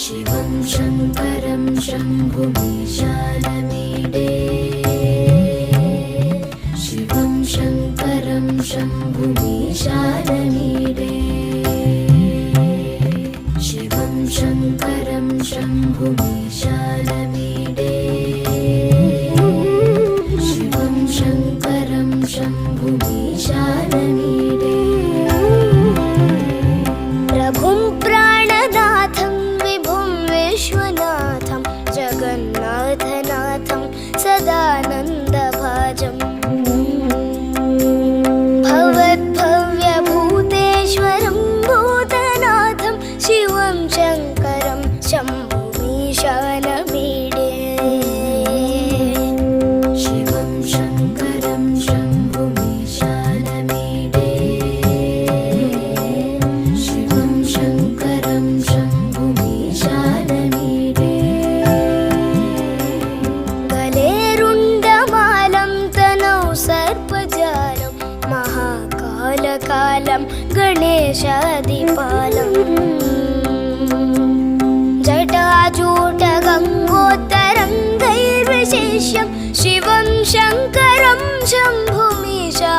शिवं शङ्करं शम्भुमीशानमीडे शिवं शङ्करं शम्भुमीशानमीडे शिवं शङ्करं शम्भुमीशानमीडे शिवं शङ्करं शम्भुमीशानमीडे प्रभुं प्राणनाथं विभुं विश्वनाथं जगन्नाथनाथं सदानन्दभाजम् भवद्भव्यभूतेश्वरं भूतनाथं शिवं शङ्करं शम्भुमीशानमीडे शिवं शङ्करं शम्भुमीशानमीडे शिवं शङ्करं शम्भुमीशानमीडे गले रुण्डमालं तनौ सर्पजालं महाकालकालं गणेशादिपालम् जटाजूटगङ्गोत्तरङ्गैर्विशेष्यं शिवं शङ्करं शम्भुमीशानमीडे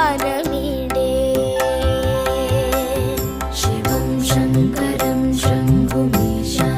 शिवं शङ्करं शम्भुमीशानमीडे